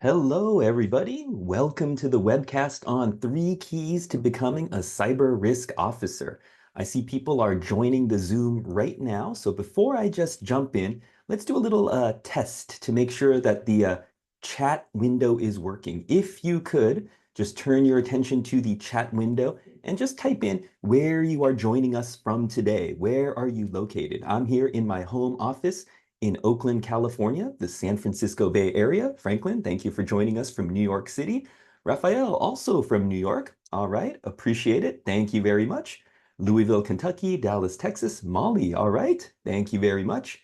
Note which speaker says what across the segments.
Speaker 1: Hello, everybody. Welcome to the webcast on 3 keys to becoming a cyber risk officer. I see people are joining the Zoom right now. So before I just jump in, let's do a little test to make sure that the chat window is working. If you could, just turn your attention to the chat window and just type in where you are joining us from today. Where are you located? I'm here in my home office in Oakland, California, the San Francisco Bay Area. Franklin, thank you for joining us from New York City. Raphael, also from New York. All right, appreciate it. Thank you very much. Louisville, Kentucky, Dallas, Texas. Molly, all right, thank you very much.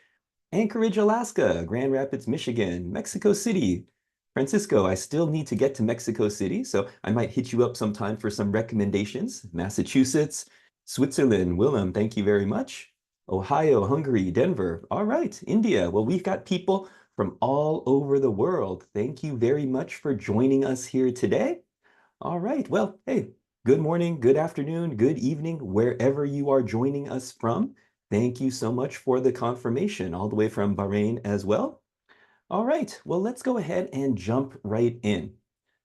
Speaker 1: Anchorage, Alaska, Grand Rapids, Michigan, Mexico City. Francisco, I still need to get to Mexico City, so I might hit you up sometime for some recommendations. Massachusetts, Switzerland, Willem, thank you very much. Ohio, Hungary, Denver. All right, India. Well, we've got people from all over the world. Thank you very much for joining us here today. All right, well, hey, good morning, good afternoon, good evening, wherever you are joining us from. Thank you so much for the confirmation, all the way from Bahrain as well. All right, well, let's go ahead and jump right in.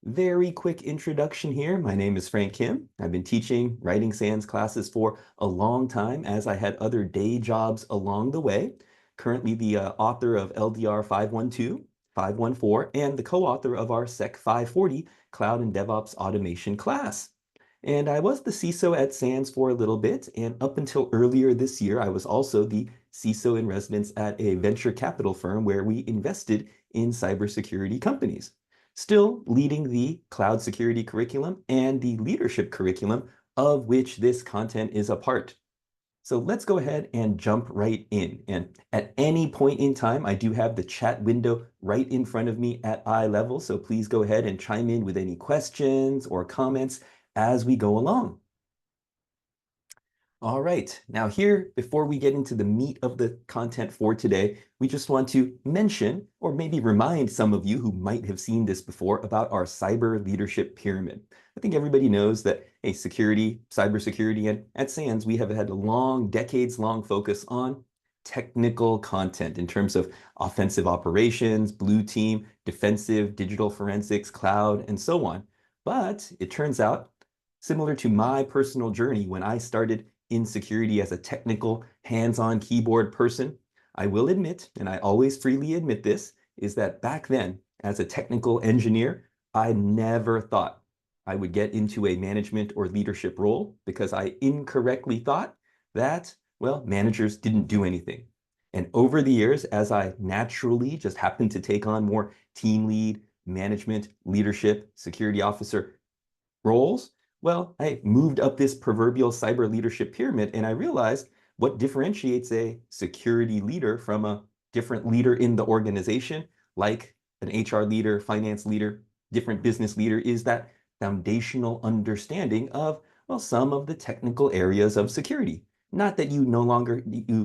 Speaker 1: Very quick introduction here. My name is Frank Kim. I've been teaching writing sans classes for a long time as I had other day jobs along the way. Currently the author of LDR 512, 514, and the co-author of our SEC 540 Cloud and DevOps Automation class. And I was the CISO at SANS for a little bit, and up until earlier this year, I was also the CISO in residence at a venture capital firm where we invested in cybersecurity companies. Still leading the cloud security curriculum and the leadership curriculum of which this content is a part. So let's go ahead and jump right in. And at any point in time, I do have the chat window right in front of me at eye level. So please go ahead and chime in with any questions or comments as we go along. All right, now here, before we get into the meat of the content for today, we just want to mention, or maybe remind some of you who might have seen this before, about our cyber leadership pyramid. I think everybody knows that, hey, security, cybersecurity, and at SANS, we have had a long, decades-long focus on technical content in terms of offensive operations, blue team, defensive, digital forensics, cloud, and so on. But it turns out, similar to my personal journey when I started in security as a technical, hands-on keyboard person, I will admit, and I always freely admit this, is that back then, as a technical engineer, I never thought I would get into a management or leadership role because I incorrectly thought that, well, managers didn't do anything. And over the years, as I naturally just happened to take on more team lead, management, leadership, security officer roles, well, I moved up this proverbial cyber leadership pyramid and I realized what differentiates a security leader from a different leader in the organization, like an HR leader, finance leader, different business leader, is that foundational understanding of, well, some of the technical areas of security. Not that you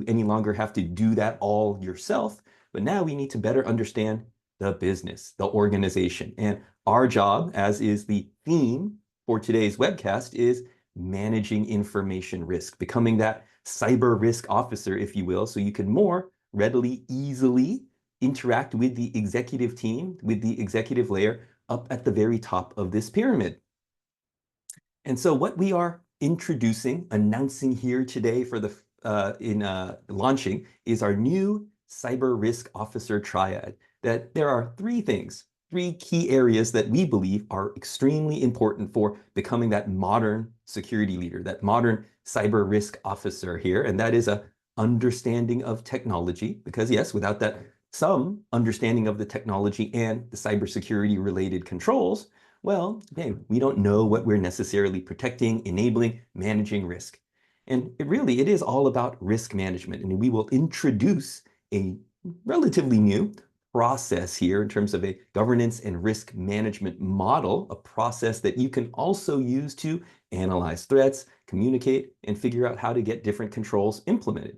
Speaker 1: any longer have to do that all yourself, but now we need to better understand the business, the organization. And our job, as is the theme for today's webcast, is managing information risk, becoming that cyber risk officer, if you will, so you can more readily, easily interact with the executive team, with the executive layer up at the very top of this pyramid. And so what we are introducing, announcing here today for the launching is our new cyber risk officer triad. That there are three key areas that we believe are extremely important for becoming that modern security leader, that modern cyber risk officer here. And that is a understanding of technology, because yes, without that some understanding of the technology and the cybersecurity related controls, well, okay, we don't know what we're necessarily protecting, enabling, managing risk. And it is all about risk management. And we will introduce a relatively new process here in terms of a governance and risk management model, a process that you can also use to analyze threats, communicate, and figure out how to get different controls implemented.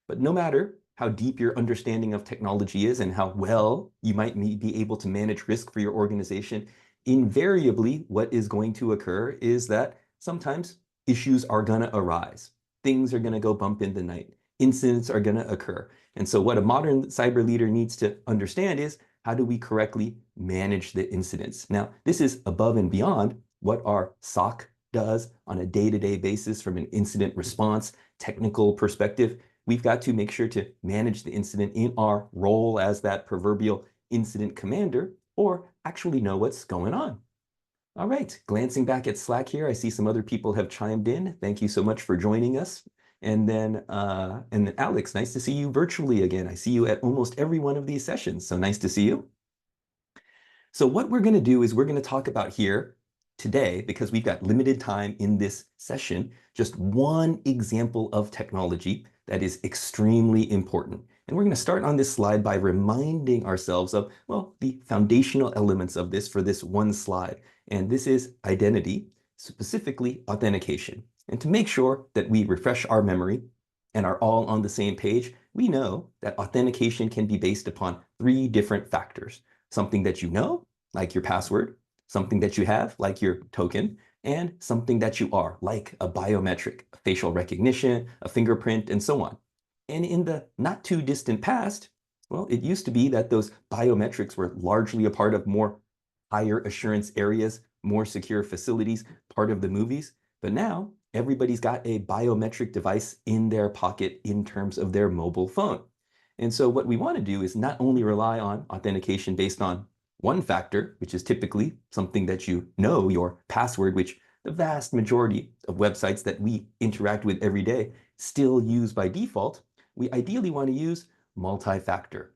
Speaker 1: But no matter how deep your understanding of technology is and how well you might be able to manage risk for your organization, invariably what is going to occur is that sometimes issues are going to arise. Things are going to go bump in the night. Incidents are going to occur. And so what a modern cyber leader needs to understand is how do we correctly manage the incidents? Now, this is above and beyond what our SOC does on a day-to-day basis from an incident response technical perspective. We've got to make sure to manage the incident in our role as that proverbial incident commander, or actually know what's going on. All right, glancing back at Slack here, I see some other people have chimed in. Thank you so much for joining us. And then Alex, nice to see you virtually again. I see you at almost every one of these sessions, so nice to see you. So what we're going to do is we're going to talk about here today, because we've got limited time in this session, just one example of technology that is extremely important. And we're going to start on this slide by reminding ourselves of, well, the foundational elements of this for this one slide. And this is identity, specifically authentication. And to make sure that we refresh our memory and are all on the same page, we know that authentication can be based upon three different factors: something that you know, like your password; something that you have, like your token; and something that you are, like a biometric, a facial recognition, a fingerprint, and so on. And in the not too distant past, well, it used to be that those biometrics were largely a part of more higher assurance areas, more secure facilities, part of the movies. But now everybody's got a biometric device in their pocket in terms of their mobile phone. And so what we want to do is not only rely on authentication based on one factor, which is typically something that you know, your password, which the vast majority of websites that we interact with every day still use by default. We ideally want to use multi-factor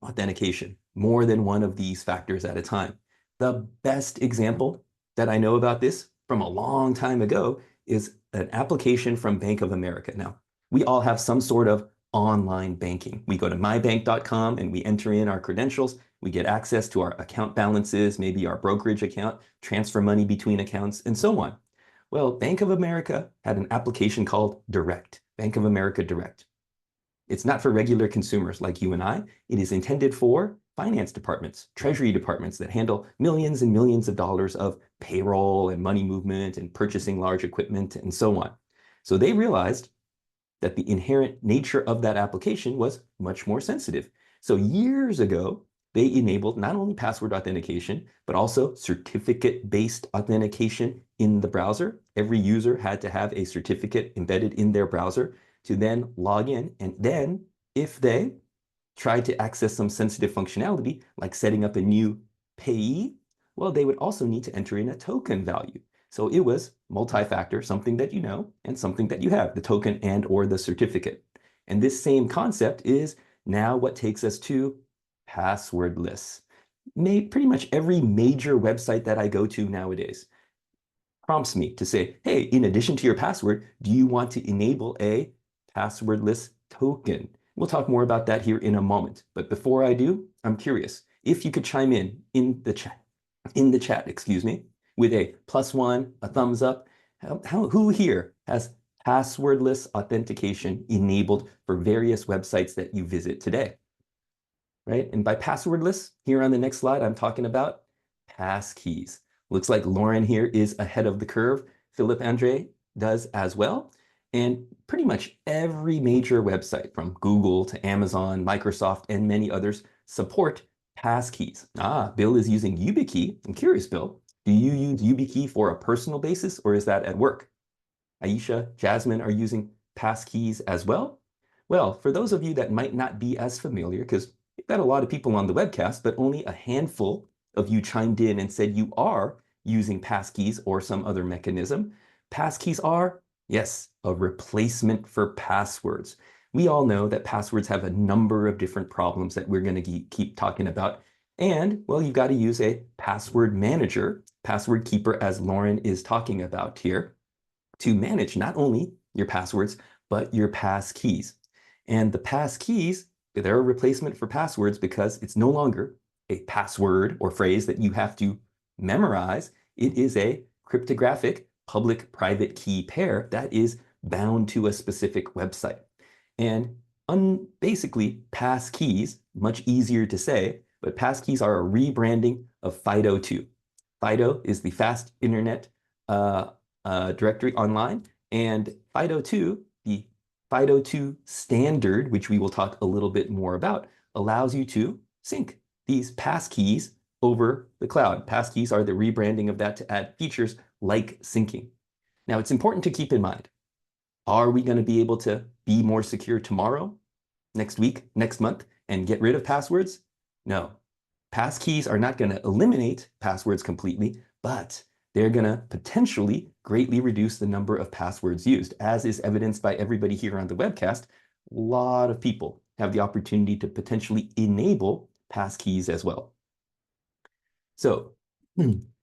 Speaker 1: authentication, more than one of these factors at a time. The best example that I know about this from a long time ago is an application from Bank of America. Now, we all have some sort of online banking. We go to mybank.com and we enter in our credentials. We get access to our account balances, maybe our brokerage account, transfer money between accounts, and so on. Well, Bank of America had an application called Direct, Bank of America Direct. It's not for regular consumers like you and I. It is intended for finance departments, treasury departments that handle millions and millions of dollars of payroll and money movement and purchasing large equipment and so on. So they realized that the inherent nature of that application was much more sensitive. So years ago, they enabled not only password authentication, but also certificate-based authentication in the browser. Every user had to have a certificate embedded in their browser to then log in. And then if they tried to access some sensitive functionality, like setting up a new payee, well, they would also need to enter in a token value. So it was multi-factor, something that you know and something that you have, the token and or the certificate. And this same concept is now what takes us to passwordless. Pretty much every major website that I go to nowadays prompts me to say, hey, in addition to your password, do you want to enable a passwordless token? We'll talk more about that here in a moment. But before I do, I'm curious if you could chime in the chat, excuse me, with a +1, a thumbs up. Who here has passwordless authentication enabled for various websites that you visit today? Right? And by passwordless, here on the next slide, I'm talking about Passkeys. Looks like Lauren here is ahead of the curve. Philip Andre does as well. And pretty much every major website from Google to Amazon, Microsoft, and many others support Passkeys. Bill is using YubiKey. I'm curious, Bill, do you use YubiKey for a personal basis or is that at work? Aisha, Jasmine are using Passkeys as well. Well, for those of you that might not be as familiar, because we've got a lot of people on the webcast, but only a handful of you chimed in and said you are using Passkeys or some other mechanism. Passkeys are, yes, a replacement for passwords. We all know that passwords have a number of different problems that we're going to keep talking about. And, well, you've got to use a password manager, password keeper, as Lauren is talking about here, to manage not only your passwords, but your passkeys. And the passkeys, they're a replacement for passwords because it's no longer a password or phrase that you have to memorize. It is a cryptographic public-private key pair that is bound to a specific website. And basically, passkeys, much easier to say, but passkeys are a rebranding of FIDO2. FIDO is the fast internet directory online, and FIDO2, the FIDO2 standard, which we will talk a little bit more about, allows you to sync these passkeys over the cloud. Passkeys are the rebranding of that to add features like syncing. Now, it's important to keep in mind, are we going to be able to be more secure tomorrow, next week, next month, and get rid of passwords? No. Passkeys are not going to eliminate passwords completely, but they're going to potentially greatly reduce the number of passwords used, as is evidenced by everybody here on the webcast. A lot of people have the opportunity to potentially enable passkeys as well. So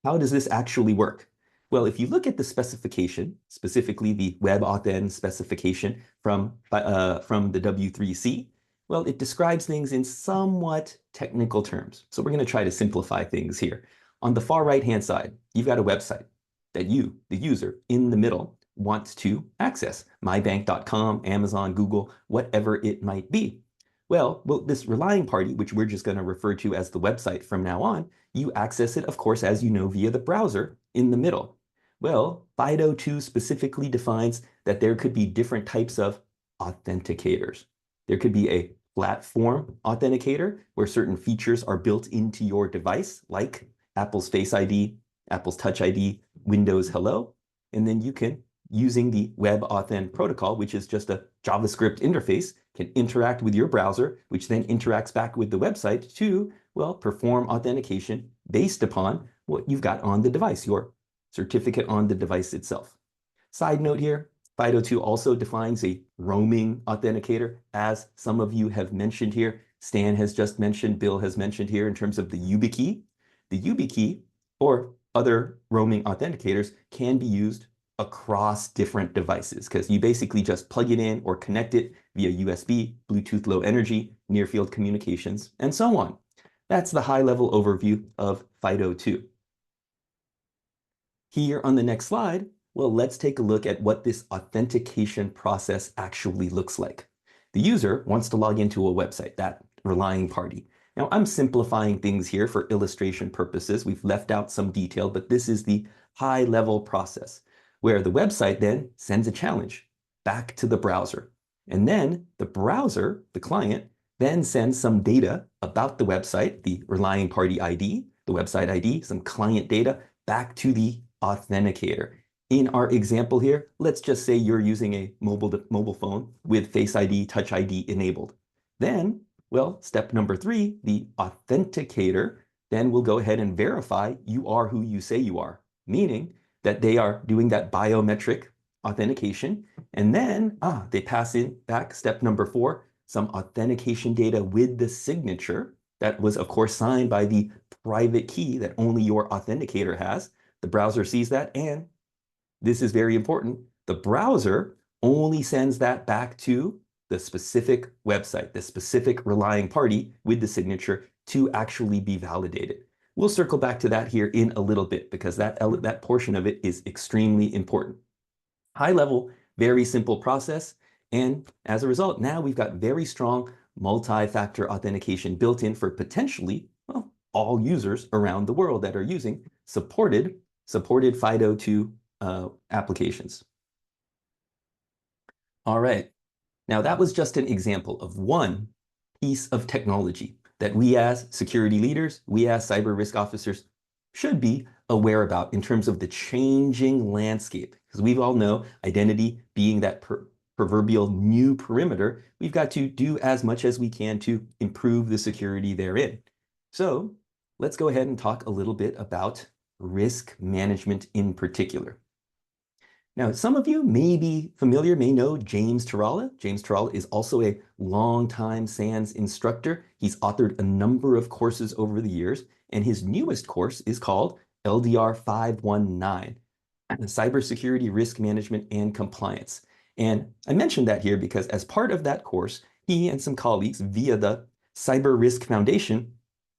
Speaker 1: how does this actually work? Well, if you look at the specification, specifically the WebAuthn specification from the W3C, well, it describes things in somewhat technical terms. So we're going to try to simplify things here. On the far right-hand side, you've got a website that you, the user, in the middle, wants to access. mybank.com, Amazon, Google, whatever it might be. Well, this relying party, which we're just going to refer to as the website from now on, you access it, of course, as you know, via the browser in the middle. Well, FIDO2 specifically defines that there could be different types of authenticators. There could be a platform authenticator where certain features are built into your device, like Apple's Face ID, Apple's Touch ID, Windows Hello. And then you can, using the WebAuthn protocol, which is just a JavaScript interface, can interact with your browser, which then interacts back with the website to, well, perform authentication based upon what you've got on the device, your certificate on the device itself. Side note here, FIDO2 also defines a roaming authenticator, as some of you have mentioned here. Stan has just mentioned, Bill has mentioned here in terms of the YubiKey. The YubiKey or other roaming authenticators can be used across different devices because you basically just plug it in or connect it via USB, Bluetooth Low Energy, near field communications, and so on. That's the high-level overview of FIDO2. Here on the next slide, well, let's take a look at what this authentication process actually looks like. The user wants to log into a website, that relying party. Now, I'm simplifying things here for illustration purposes. We've left out some detail, but this is the high-level process, where the website then sends a challenge back to the browser. And then the browser, the client, then sends some data about the website, the relying party ID, the website ID, some client data back to the authenticator. In our example here, let's just say you're using a mobile phone with Face ID, Touch ID enabled. Then, well, step number 3, the authenticator then will go ahead and verify you are who you say you are, meaning that they are doing that biometric authentication. And then they pass in back step number 4, some authentication data with the signature that was, of course, signed by the private key that only your authenticator has. The browser sees that, and this is very important, the browser only sends that back to the specific website, the specific relying party with the signature to actually be validated. We'll circle back to that here in a little bit because that portion of it is extremely important. High level, very simple process. And as a result, now we've got very strong multi-factor authentication built in for potentially, well, all users around the world that are using supported FIDO2 applications. All right. Now that was just an example of one piece of technology that we as security leaders, we as cyber risk officers should be aware about in terms of the changing landscape. Because we all know identity being that proverbial new perimeter, we've got to do as much as we can to improve the security therein. So let's go ahead and talk a little bit about risk management in particular. Now, some of you may be familiar, may know James Taralla. James Taralla is also a longtime SANS instructor. He's authored a number of courses over the years, and his newest course is called LDR 519, Cybersecurity Risk Management and Compliance. And I mentioned that here because as part of that course, he and some colleagues via the Cyber Risk Foundation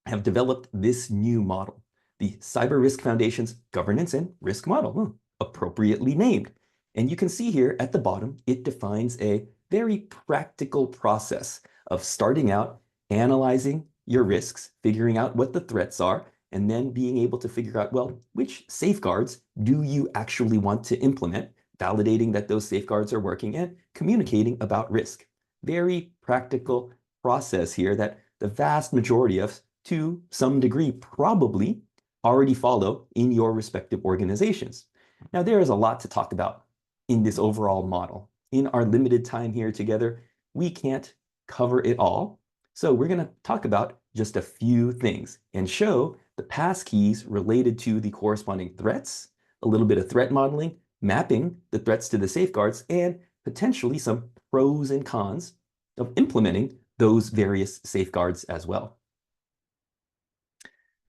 Speaker 1: have developed this new model, the Cyber Risk Foundation's Governance and Risk Model, appropriately named. And you can see here at the bottom, it defines a very practical process of starting out, analyzing your risks, figuring out what the threats are, and then being able to figure out, well, which safeguards do you actually want to implement, validating that those safeguards are working, and communicating about risk. Very practical process here that the vast majority of to some degree, probably already follow in your respective organizations. Now, there is a lot to talk about in this overall model. In our limited time here together, we can't cover it all. So we're going to talk about just a few things and show the passkeys related to the corresponding threats, a little bit of threat modeling, mapping the threats to the safeguards, and potentially some pros and cons of implementing those various safeguards as well.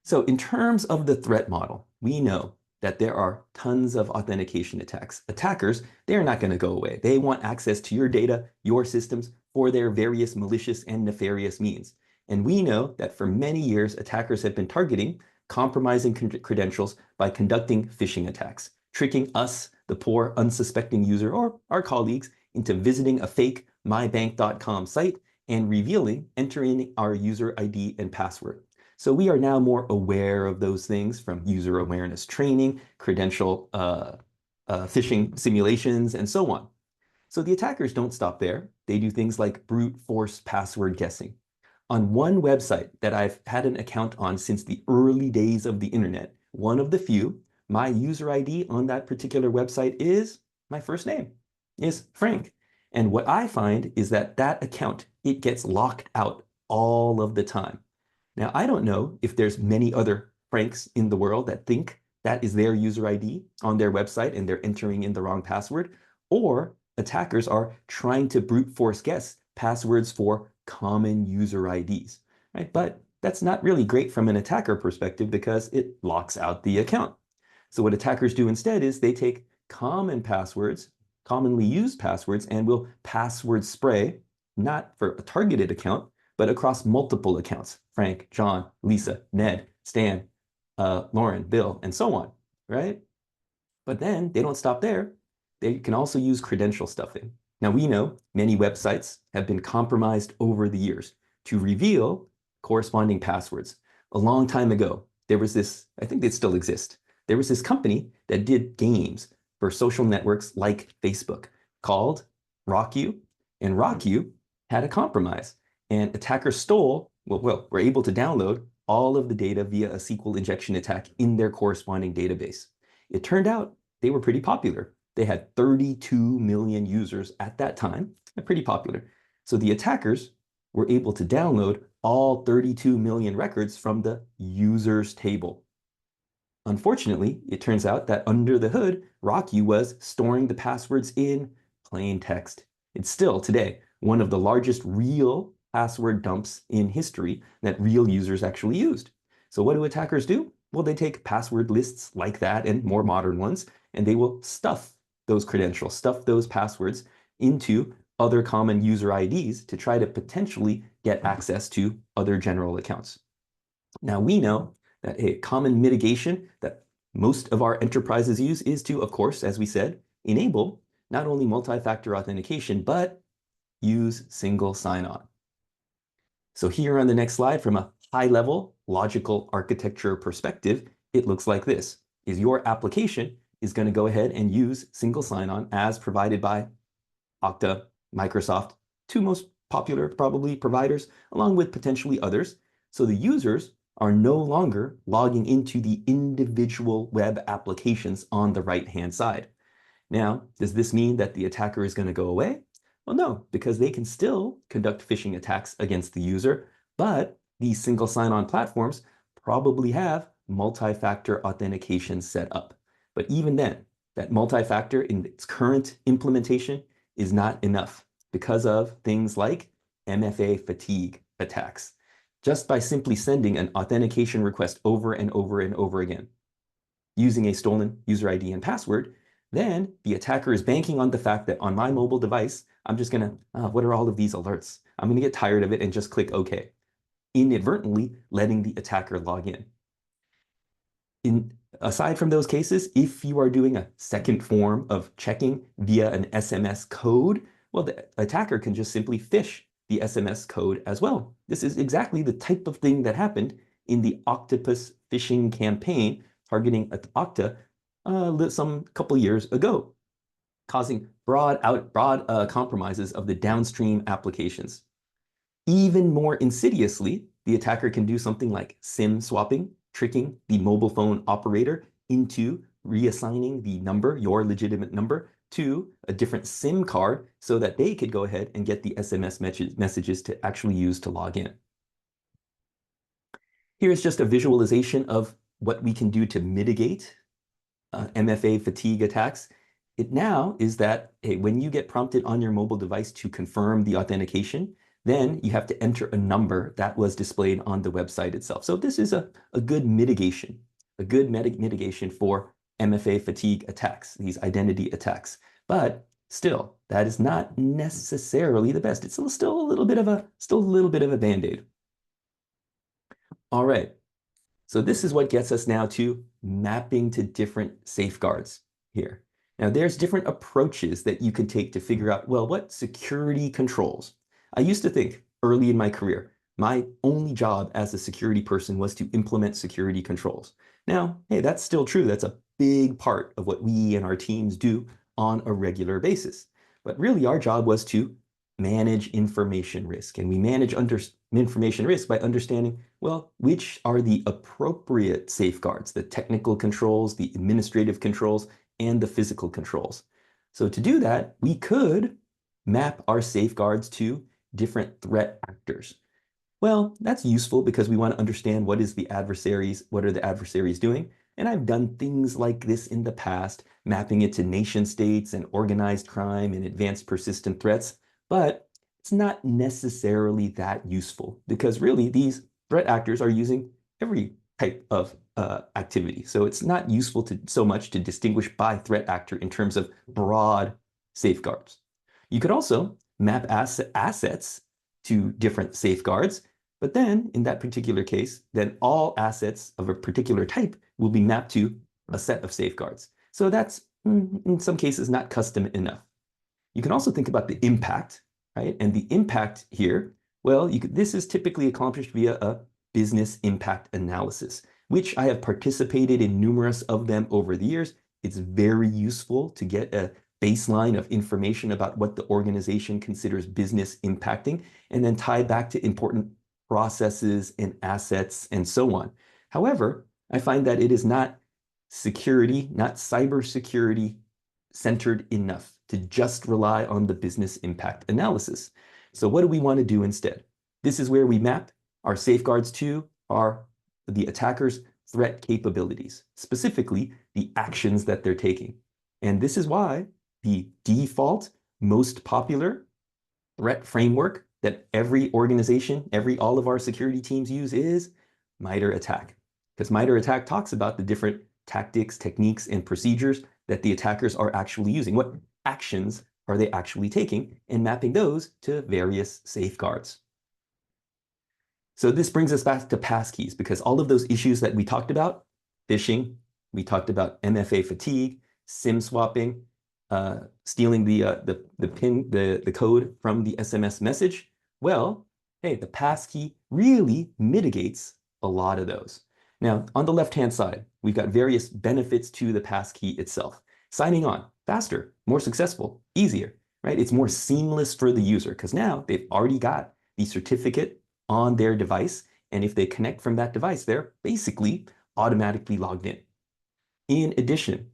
Speaker 1: So in terms of the threat model, we know that there are tons of authentication attacks. Attackers, they're not going to go away. They want access to your data, your systems, for their various malicious and nefarious means. And we know that for many years, attackers have been targeting compromising credentials by conducting phishing attacks, tricking us, the poor, unsuspecting user, or our colleagues, into visiting a fake mybank.com site and entering our user ID and password. So we are now more aware of those things from user awareness training, credential phishing simulations, and so on. So the attackers don't stop there. They do things like brute force password guessing. On one website that I've had an account on since the early days of the internet, one of the few, my user ID on that particular website is my first name, is Frank. And what I find is that that account, it gets locked out all of the time. Now, I don't know if there's many other Franks in the world that think that is their user ID on their website and they're entering in the wrong password, or attackers are trying to brute force guess passwords for common user IDs, right? But that's not really great from an attacker perspective because it locks out the account. So what attackers do instead is they take common passwords, commonly used passwords, and will password spray, not for a targeted account, but across multiple accounts: Frank, John, Lisa, Ned, Stan, Lauren, Bill, and so on, right? But then they don't stop there. They can also use credential stuffing. Now, we know many websites have been compromised over the years to reveal corresponding passwords. A long time ago, there was this, I think they still exist, there was this company that did games for social networks like Facebook called RockYou, and RockYou had a compromise. And attackers stole, were able to download all of the data via a SQL injection attack in their corresponding database. It turned out they were pretty popular. They had 32 million users at that time. They're pretty popular. So the attackers were able to download all 32 million records from the users table. Unfortunately, it turns out that under the hood, RockYou was storing the passwords in plain text. It's still today one of the largest real password dumps in history that real users actually used. So what do attackers do? Well, they take password lists like that and more modern ones, and they will stuff those credentials, stuff those passwords into other common user IDs to try to potentially get access to other general accounts. Now, we know that a common mitigation that most of our enterprises use is to, of course, as we said, enable not only multi-factor authentication, but use single sign-on. So here on the next slide, from a high-level logical architecture perspective, it looks like this: is your application is going to go ahead and use single sign-on as provided by Okta, Microsoft, two most popular probably providers, along with potentially others. So the users are no longer logging into the individual web applications on the right-hand side. Now, does this mean that the attacker is going to go away? Well, no, because they can still conduct phishing attacks against the user, but these single sign-on platforms probably have multi-factor authentication set up. But even then, that multi-factor in its current implementation is not enough because of things like MFA fatigue attacks, just by simply sending an authentication request over and over and over again. Using a stolen user ID and password, then the attacker is banking on the fact that on my mobile device, I'm just gonna, what are all of these alerts? I'm gonna get tired of it and just click OK, inadvertently letting the attacker log in. Aside from those cases, if you are doing a second form of checking via an SMS code, well, the attacker can just simply phish the SMS code as well. This is exactly the type of thing that happened in the Octopus phishing campaign targeting Okta some couple years ago, causing broad compromises of the downstream applications. Even more insidiously, the attacker can do something like SIM swapping, tricking the mobile phone operator into reassigning the number, your legitimate number, to a different SIM card so that they could go ahead and get the SMS messages to actually use to log in. Here's just a visualization of what we can do to mitigate MFA fatigue attacks. It now is that, hey, when you get prompted on your mobile device to confirm the authentication, then you have to enter a number that was displayed on the website itself. So this is a good mitigation, mitigation for MFA fatigue attacks, these identity attacks. But still, that is not necessarily the best. It's still a little bit of a Band-Aid. All right. So this is what gets us now to mapping to different safeguards here. Now, there's different approaches that you can take to figure out, well, what security controls? I used to think early in my career, my only job as a security person was to implement security controls. Now, hey, that's still true. That's a big part of what we and our teams do on a regular basis. But really, our job was to manage information risk. And we manage information risk by understanding, well, which are the appropriate safeguards, the technical controls, the administrative controls, and the physical controls. So to do that, we could map our safeguards to different threat actors. Well, that's useful because we want to understand what are the adversaries doing. And I've done things like this in the past, mapping it to nation states and organized crime and advanced persistent threats. But it's not necessarily that useful because really these threat actors are using every type of activity. So it's not useful so much to distinguish by threat actor in terms of broad safeguards. You could also map assets to different safeguards, but then in that particular case, then all assets of a particular type will be mapped to a set of safeguards. So that's in some cases not custom enough. You can also think about the impact, right? And the impact here, well, this is typically accomplished via a business impact analysis, which I have participated in numerous of them over the years. It's very useful to get a baseline of information about what the organization considers business impacting, and then tie back to important processes and assets and so on. However, I find that it is not cybersecurity centered enough to just rely on the business impact analysis. So what do we want to do instead? This is where we map our safeguards to the attacker's threat capabilities, specifically the actions that they're taking. And this is why the default, most popular threat framework that every organization, all of our security teams use is MITRE ATT&CK. Because MITRE ATT&CK talks about the different tactics, techniques, and procedures that the attackers are actually using. What actions are they actually taking, and mapping those to various safeguards. So this brings us back to passkeys, because all of those issues that we talked about, phishing, we talked about MFA fatigue, SIM swapping, stealing the code from the SMS message. Well, hey, the passkey really mitigates a lot of those. Now, on the left-hand side, we've got various benefits to the passkey itself. Signing on, faster, more successful, easier, right? It's more seamless for the user because now they've already got the certificate on their device. And if they connect from that device, they're basically automatically logged in. In addition,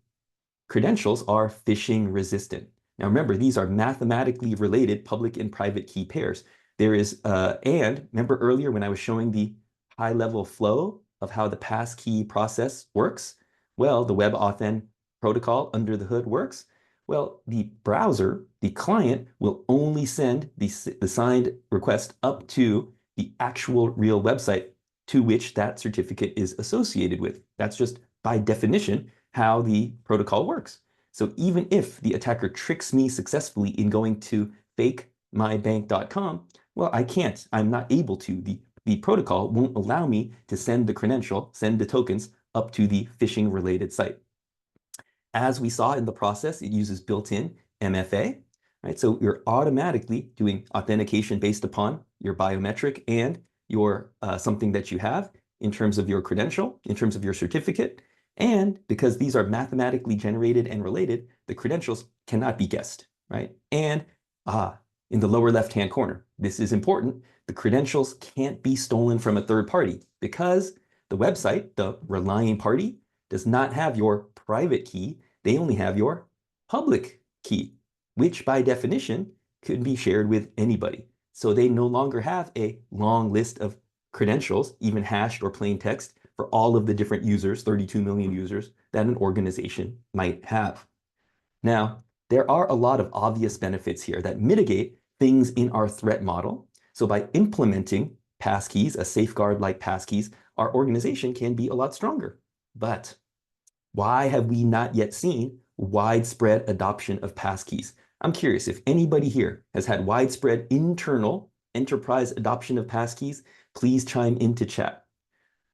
Speaker 1: credentials are phishing resistant. Now remember, these are mathematically related public and private key pairs. There is, and remember earlier when I was showing the high-level flow of how the passkey process works? Well, the WebAuthn protocol under the hood works. Well, the browser, the client, will only send the signed request up to the actual real website to which that certificate is associated with. That's just by definition how the protocol works. So even if the attacker tricks me successfully in going to fakemybank.com, well, I'm not able to. The protocol won't allow me to send the tokens up to the phishing related site. As we saw in the process, it uses built-in MFA, right? So you're automatically doing authentication based upon your biometric and your something that you have in terms of your credential, in terms of your certificate. And because these are mathematically generated and related, the credentials cannot be guessed, right? And In the lower left-hand corner, this is important. The credentials can't be stolen from a third party because the website, the relying party, does not have your private key. They only have your public key, which by definition could be shared with anybody. So they no longer have a long list of credentials, even hashed or plain text, for all of the different users, 32 million users, that an organization might have. Now, there are a lot of obvious benefits here that mitigate things in our threat model. So by implementing passkeys, a safeguard like passkeys, our organization can be a lot stronger. But why have we not yet seen widespread adoption of passkeys? I'm curious if anybody here has had widespread internal enterprise adoption of passkeys, please chime into chat.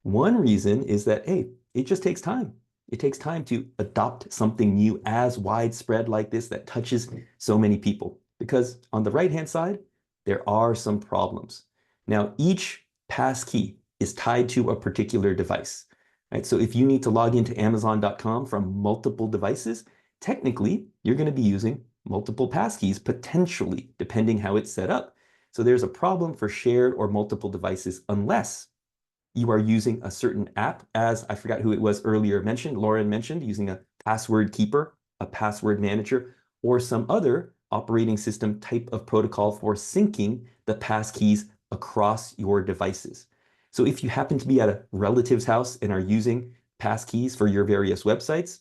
Speaker 1: One reason is that, hey, it just takes time. It takes time to adopt something new as widespread like this that touches so many people. Because on the right-hand side, there are some problems. Now, each passkey is tied to a particular device. Right? So if you need to log into Amazon.com from multiple devices, technically, you're going to be using multiple passkeys, potentially, depending how it's set up. So there's a problem for shared or multiple devices unless you are using a certain app, as I forgot who it was earlier mentioned, Lauren mentioned, using a password keeper, a password manager, or some other operating system type of protocol for syncing the passkeys across your devices. So if you happen to be at a relative's house and are using passkeys for your various websites,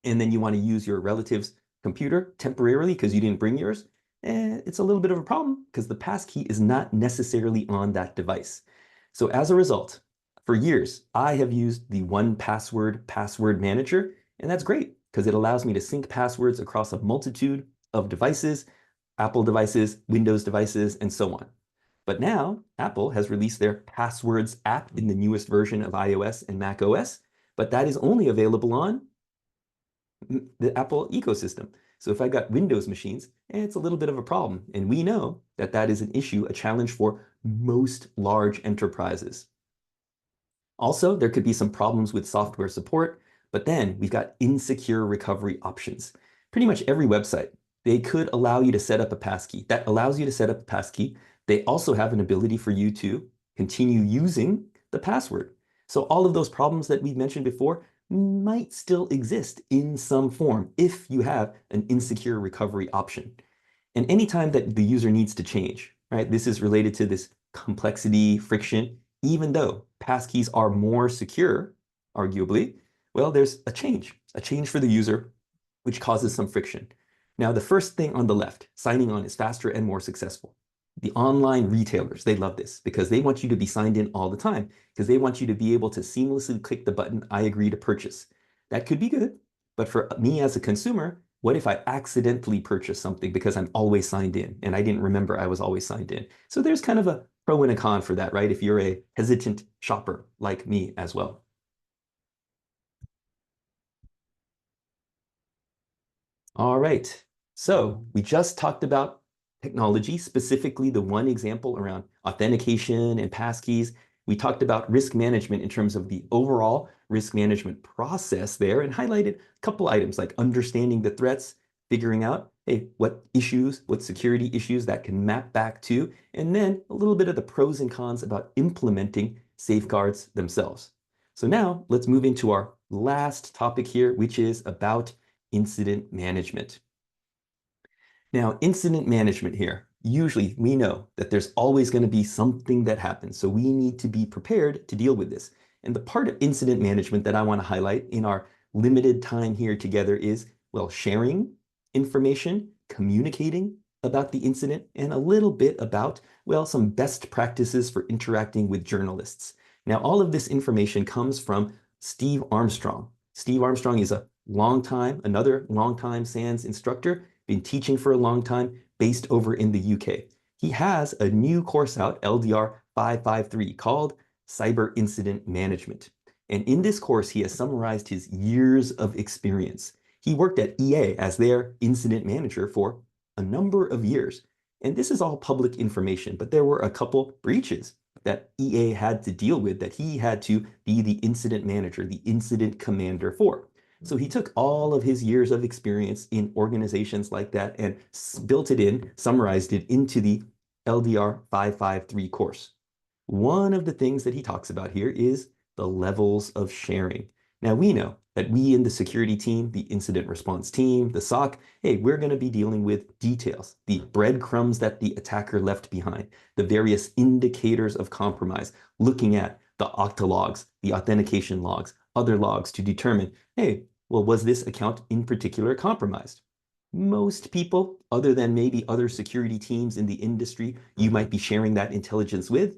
Speaker 1: and then you want to use your relative's computer temporarily because you didn't bring yours, it's a little bit of a problem because the passkey is not necessarily on that device. So as a result, for years, I have used the 1Password password manager, and that's great because it allows me to sync passwords across a multitude of devices, Apple devices, Windows devices, and so on. But now Apple has released their Passwords app in the newest version of iOS and macOS, but that is only available on the Apple ecosystem. So if I got Windows machines, it's a little bit of a problem. And we know that that is an issue, a challenge for most large enterprises. Also, there could be some problems with software support, but then we've got insecure recovery options. Pretty much every website, they could allow you to set up a passkey. That allows you to set up a passkey. They also have an ability for you to continue using the password. So all of those problems that we mentioned before might still exist in some form if you have an insecure recovery option. And anytime that the user needs to change, right, this is related to this complexity, friction, even though passkeys are more secure, arguably, well, there's a change for the user, which causes some friction. Now, the first thing on the left, signing on is faster and more successful. The online retailers, they love this because they want you to be signed in all the time because they want you to be able to seamlessly click the button, I agree to purchase. That could be good, but for me as a consumer, what if I accidentally purchase something because I'm always signed in and I didn't remember I was always signed in? So there's kind of a pro and a con for that, right? If you're a hesitant shopper like me as well. All right. So we just talked about technology, specifically the one example around authentication and passkeys. We talked about risk management in terms of the overall risk management process there and highlighted a couple items like understanding the threats, figuring out, hey, what issues, what security issues that can map back to, and then a little bit of the pros and cons about implementing safeguards themselves. So now let's move into our last topic here, which is about incident management. Now, incident management here, usually we know that there's always going to be something that happens. So we need to be prepared to deal with this. And the part of incident management that I want to highlight in our limited time here together is, well, sharing information, communicating about the incident, and a little bit about, well, some best practices for interacting with journalists. Now, all of this information comes from Steve Armstrong. Steve Armstrong is another longtime SANS instructor, been teaching for a long time, based over in the UK. He has a new course out, LDR 553, called Cyber Incident Management. And in this course, he has summarized his years of experience. He worked at EA as their incident manager for a number of years. And this is all public information, but there were a couple breaches that EA had to deal with that he had to be the incident manager, the incident commander for. So he took all of his years of experience in organizations like that and built it in, summarized it into the LDR 553 course. One of the things that he talks about here is the levels of sharing. Now, we know that we in the security team, the incident response team, the SOC, hey, we're going to be dealing with details, the breadcrumbs that the attacker left behind, the various indicators of compromise, looking at the Okta logs, the authentication logs, other logs to determine, hey, well, was this account in particular compromised? Most people, other than maybe other security teams in the industry you might be sharing that intelligence with,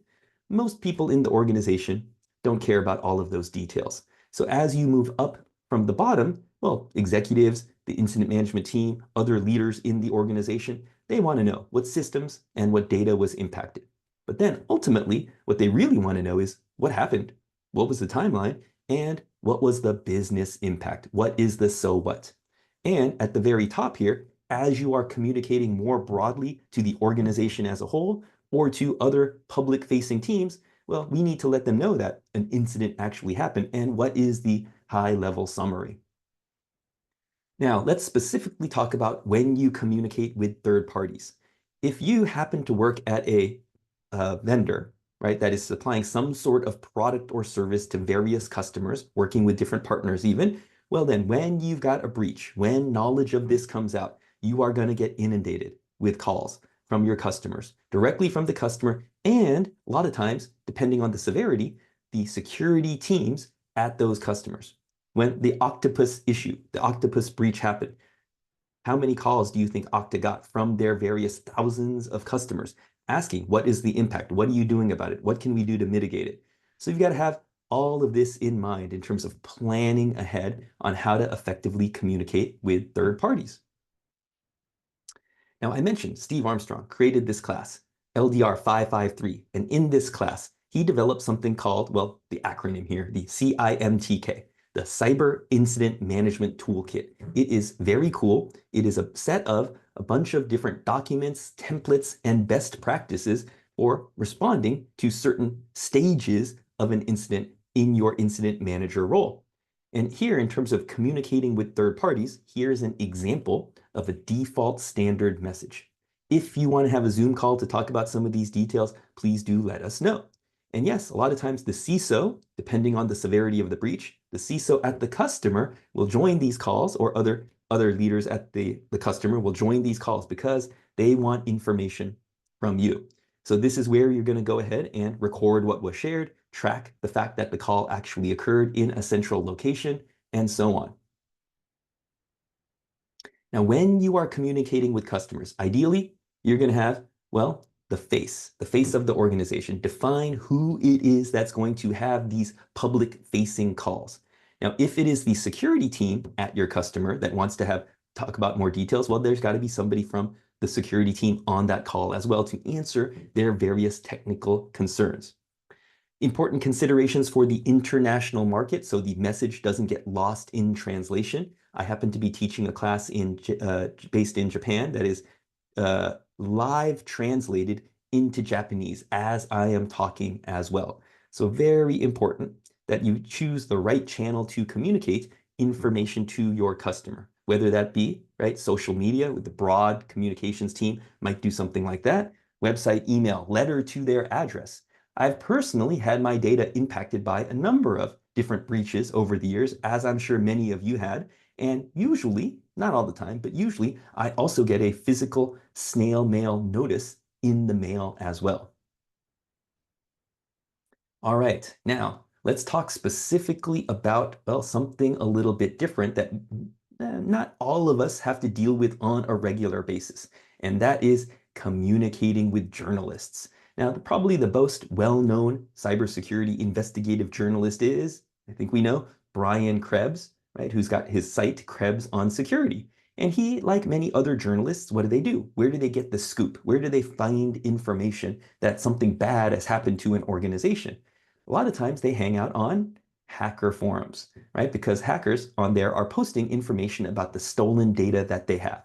Speaker 1: most people in the organization don't care about all of those details. So as you move up from the bottom, well, executives, the incident management team, other leaders in the organization, they want to know what systems and what data was impacted. But then ultimately, what they really want to know is what happened, what was the timeline, and what was the business impact? What is the so what? And at the very top here, as you are communicating more broadly to the organization as a whole or to other public-facing teams, well, we need to let them know that an incident actually happened and what is the high-level summary. Now, let's specifically talk about when you communicate with third parties. If you happen to work at a vendor, right, that is supplying some sort of product or service to various customers, working with different partners even, well then, when you've got a breach, when knowledge of this comes out, you are going to get inundated with calls from your customers, directly from the customer, and a lot of times, depending on the severity, the security teams at those customers. When the Octopus issue, the Octopus breach happened, how many calls do you think Okta got from their various thousands of customers asking, what is the impact? What are you doing about it? What can we do to mitigate it? So you've got to have all of this in mind in terms of planning ahead on how to effectively communicate with third parties. Now, I mentioned Steve Armstrong created this class, LDR 553, and in this class, he developed something called, well, the acronym here, the CIMTK, the Cyber Incident Management Toolkit. It is very cool. It is a set of a bunch of different documents, templates, and best practices for responding to certain stages of an incident in your incident manager role. And here, in terms of communicating with third parties, here's an example of a default standard message. If you want to have a Zoom call to talk about some of these details, please do let us know. And yes, a lot of times the CISO, depending on the severity of the breach, the CISO at the customer will join these calls, or other leaders at the customer will join these calls because they want information from you. So this is where you're going to go ahead and record what was shared, track the fact that the call actually occurred in a central location, and so on. Now, when you are communicating with customers, ideally, you're going to have, well, the face of the organization. Define who it is that's going to have these public-facing calls. Now, if it is the security team at your customer that wants to talk about more details, well, there's got to be somebody from the security team on that call as well to answer their various technical concerns. Important considerations for the international market, so the message doesn't get lost in translation. I happen to be teaching a class based in Japan that is live translated into Japanese as I am talking as well. So very important that you choose the right channel to communicate information to your customer, whether that be, right, social media with the broad communications team might do something like that, website, email, letter to their address. I've personally had my data impacted by a number of different breaches over the years, as I'm sure many of you had. And usually, not all the time, but usually I also get a physical snail mail notice in the mail as well. All right, now let's talk specifically about, well, something a little bit different that not all of us have to deal with on a regular basis, and that is communicating with journalists. Now, probably the most well-known cybersecurity investigative journalist is, I think we know, Brian Krebs, right, who's got his site Krebs on Security. And he, like many other journalists, what do? Where do they get the scoop? Where do they find information that something bad has happened to an organization? A lot of times they hang out on hacker forums, right? Because hackers on there are posting information about the stolen data that they have.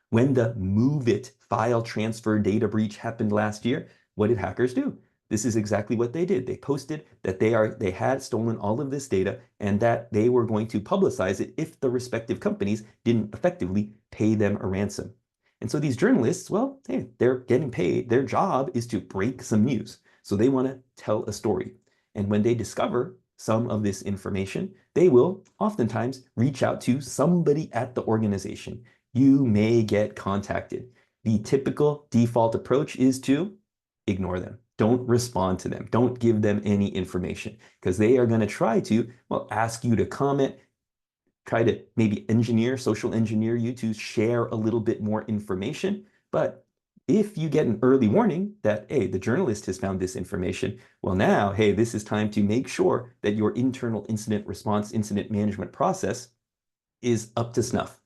Speaker 1: When the MoveIt file transfer data breach happened last year, what did hackers do? this is exactly what they did. They posted that they had stolen all of this data and that they were going to publicize it if the respective companies didn't effectively pay them a ransom. And so these journalists, well, hey, they're getting paid. Their job is to break some news. So they want to tell a story. And when they discover some of this information, they will oftentimes reach out to somebody at the organization. You may get contacted. The typical default approach is to ignore them. Don't respond to them. Don't give them any information because they are going to try to, well, ask you to comment, try to maybe social engineer you to share a little bit more information. But if you get an early warning that, hey, the journalist has found this information, well, now, hey, this is time to make sure that your internal incident response, incident management process is up to snuff.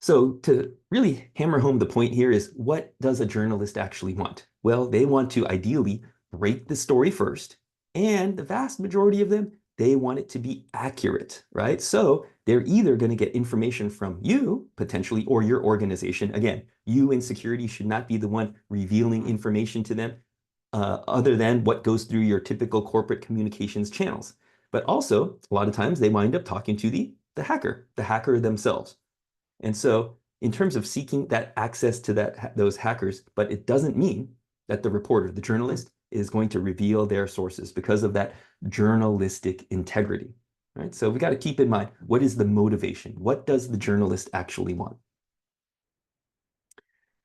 Speaker 1: So to really hammer home the point here is, what does a journalist actually want? Well, they want to ideally break the story first, and the vast majority of them, they want it to be accurate, right? So they're either going to get information from you, potentially, or your organization. Again, you in security should not be the one revealing information to them, other than what goes through your typical corporate communications channels. But also, a lot of times they wind up talking to the hacker themselves. And so in terms of seeking that access to those hackers, but it doesn't mean that the reporter, the journalist, is going to reveal their sources because of that journalistic integrity, right? So we got to keep in mind, what is the motivation? What does the journalist actually want?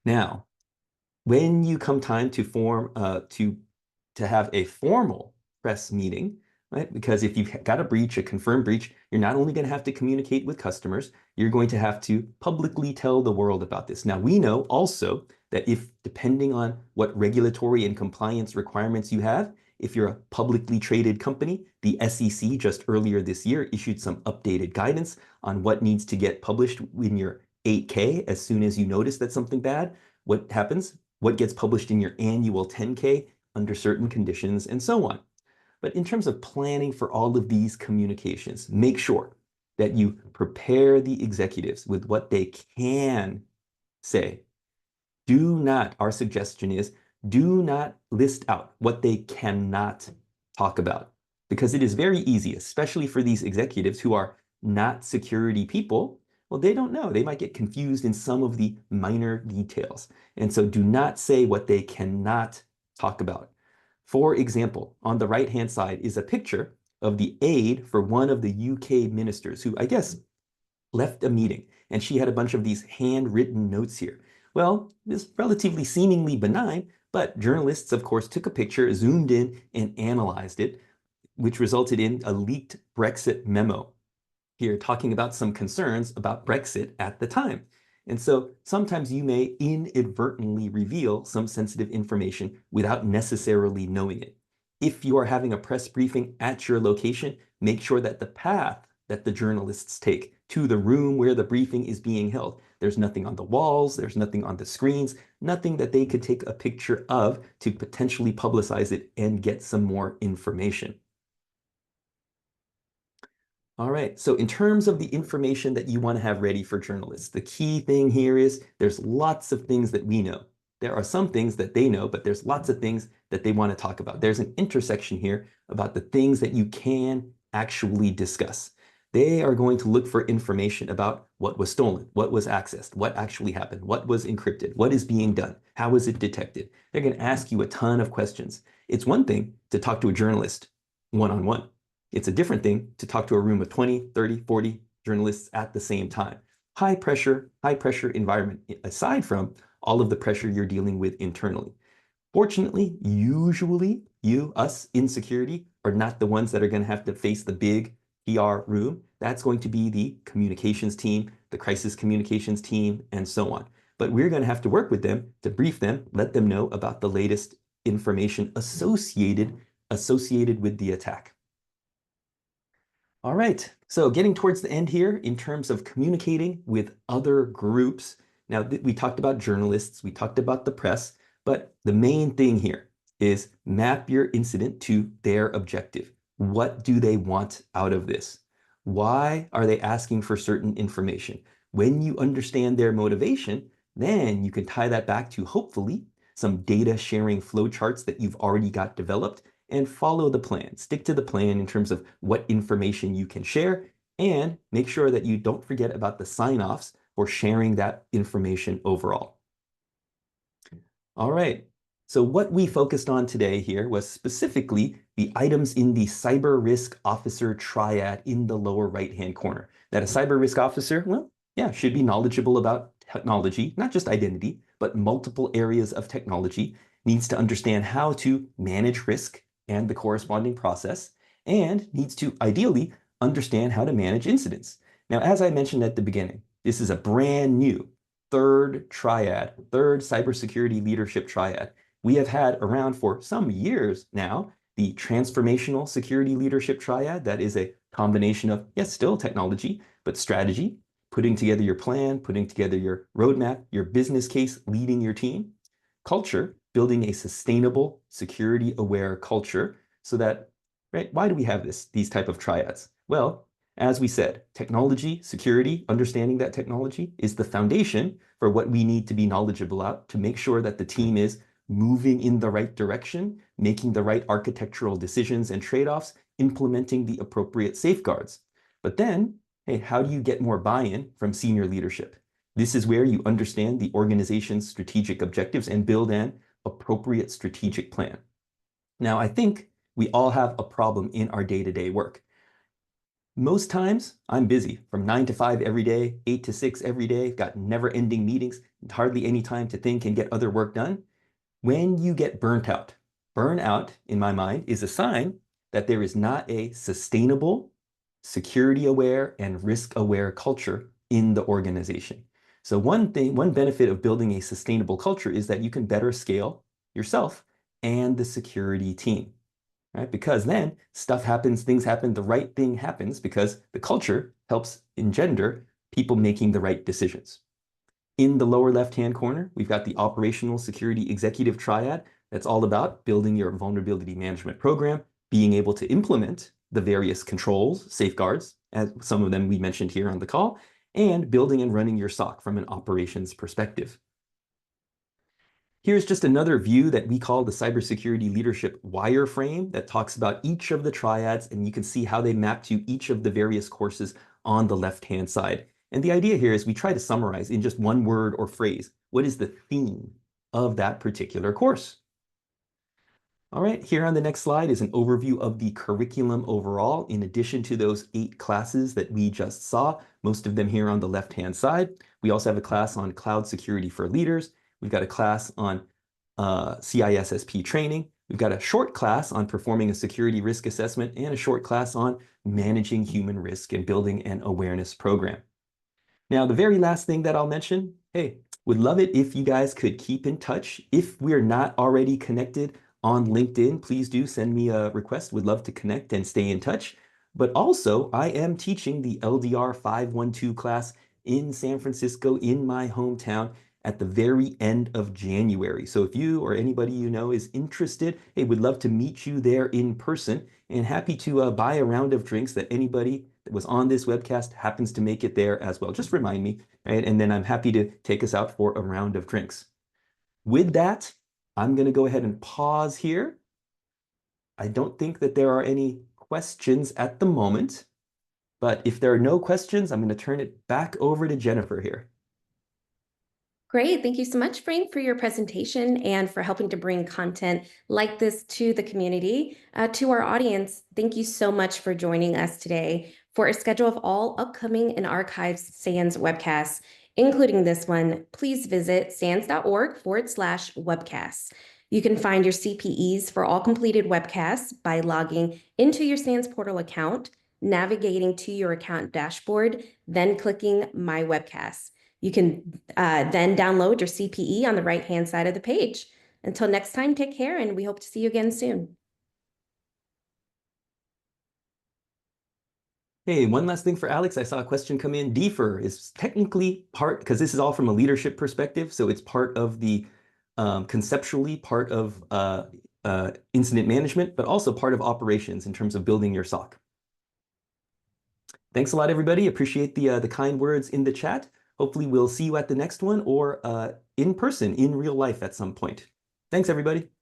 Speaker 1: Now, when you come time to have a formal press meeting, right? Because if you've got a breach, a confirmed breach, you're not only going to have to communicate with customers, you're going to have to publicly tell the world about this. Now, we know also that depending on what regulatory and compliance requirements you have, if you're a publicly traded company, the SEC just earlier this year issued some updated guidance on what needs to get published in your 8K as soon as you notice that something bad. What happens? What gets published in your annual 10K under certain conditions, and so on. But in terms of planning for all of these communications, make sure that you prepare the executives with what they can say. Our suggestion is, do not list out what they cannot talk about, because it is very easy, especially for these executives who are not security people. Well, they don't know. They might get confused in some of the minor details. And so do not say what they cannot talk about. For example, on the right-hand side is a picture of the aide for one of the UK ministers who, I guess, left a meeting, and she had a bunch of these handwritten notes here. Well, it's relatively seemingly benign, but journalists, of course, took a picture, zoomed in, and analyzed it, which resulted in a leaked Brexit memo here talking about some concerns about Brexit at the time. And so sometimes you may inadvertently reveal some sensitive information without necessarily knowing it. If you are having a press briefing at your location, make sure that the path that the journalists take to the room where the briefing is being held, there's nothing on the walls, there's nothing on the screens, nothing that they could take a picture of to potentially publicize it and get some more information. All right, so in terms of the information that you want to have ready for journalists, the key thing here is there's lots of things that we know. There are some things that they know, but there's lots of things that they want to talk about. There's an intersection here about the things that you can actually discuss. They are going to look for information about what was stolen, what was accessed, what actually happened, what was encrypted, what is being done, how was it detected. They're going to ask you a ton of questions. It's one thing to talk to a journalist one-on-one. It's a different thing to talk to a room of 20, 30, 40 journalists at the same time. High pressure environment, aside from all of the pressure you're dealing with internally. Fortunately, usually us in security are not the ones that are going to have to face the big PR room. That's going to be the communications team, the crisis communications team, and so on. But we're going to have to work with them to brief them, let them know about the latest information associated with the attack. All right, so getting towards the end here in terms of communicating with other groups. Now, we talked about journalists, we talked about the press, but the main thing here is map your incident to their objective. What do they want out of this? Why are they asking for certain information? When you understand their motivation, then you can tie that back to hopefully some data sharing flowcharts that you've already got developed, and follow the plan. Stick to the plan in terms of what information you can share, and make sure that you don't forget about the sign-offs for sharing that information overall. All right. So what we focused on today here was specifically the items in the cyber risk officer triad in the lower right-hand corner. That a cyber risk officer, well, yeah, should be knowledgeable about technology, not just identity, but multiple areas of technology, needs to understand how to manage risk and the corresponding process, and needs to ideally understand how to manage incidents. Now, as I mentioned at the beginning, this is a brand new third cybersecurity leadership triad. We have had around for some years now the transformational security leadership triad. That is a combination of, yes, still technology, but strategy, putting together your plan, putting together your roadmap, your business case, leading your team. Culture, building a sustainable, security-aware culture so that, right, why do we have these type of triads? Well, as we said, technology, security, understanding that technology is the foundation for what we need to be knowledgeable about to make sure that the team is moving in the right direction, making the right architectural decisions and trade-offs, implementing the appropriate safeguards. But then, hey, how do you get more buy-in from senior leadership? This is where you understand the organization's strategic objectives and build an appropriate strategic plan. Now, I think we all have a problem in our day-to-day work. Most times, I'm busy from 9 to 5 every day, 8 to 6 every day, got never-ending meetings, hardly any time to think and get other work done. When you get burnout, in my mind, is a sign that there is not a sustainable, security-aware, and risk-aware culture in the organization. So one benefit of building a sustainable culture is that you can better scale yourself and the security team. Right? Because then stuff happens, things happen, the right thing happens because the culture helps engender people making the right decisions. In the lower left-hand corner, we've got the operational security executive triad. That's all about building your vulnerability management program, being able to implement the various controls, safeguards, as some of them we mentioned here on the call, and building and running your SOC from an operations perspective. Here's just another view that we call the cybersecurity leadership wireframe that talks about each of the triads, and you can see how they map to each of the various courses on the left-hand side. And the idea here is we try to summarize in just one word or phrase, what is the theme of that particular course? All right, here on the next slide is an overview of the curriculum overall, in addition to those 8 classes that we just saw, most of them here on the left-hand side. We also have a class on cloud security for leaders. We've got a class on CISSP training. We've got a short class on performing a security risk assessment and a short class on managing human risk and building an awareness program. Now, the very last thing that I'll mention, hey, would love it if you guys could keep in touch. If we're not already connected on LinkedIn, please do send me a request. Would love to connect and stay in touch. But also, I am teaching the LDR 512 class in San Francisco, in my hometown, at the very end of January. So if you or anybody you know is interested, hey, would love to meet you there in person, and happy to buy a round of drinks that anybody that was on this webcast happens to make it there as well. Just remind me, right? And then I'm happy to take us out for a round of drinks. With that, I'm going to go ahead and pause here. I don't think that there are any questions at the moment, but if there are no questions, I'm going to turn it back over to Jennifer here.
Speaker 2: Great. Thank you so much, Frank, for your presentation and for helping to bring content like this to the community. To our audience, thank you so much for joining us today. For a schedule of all upcoming and archived SANS webcasts, including this one, please visit sans.org/webcasts. You can find your CPEs for all completed webcasts by logging into your SANS portal account, navigating to your account dashboard, then clicking My Webcasts. You can then download your CPE on the right-hand side of the page. Until next time, take care, and we hope to see you again soon.
Speaker 1: Hey, one last thing for Alex. I saw a question come in. DFIR is technically part, because this is all from a leadership perspective, so it's part of the, conceptually part of incident management, but also part of operations in terms of building your SOC. Thanks a lot, everybody. Appreciate the kind words in the chat. Hopefully we'll see you at the next one or in person, in real life at some point. Thanks, everybody.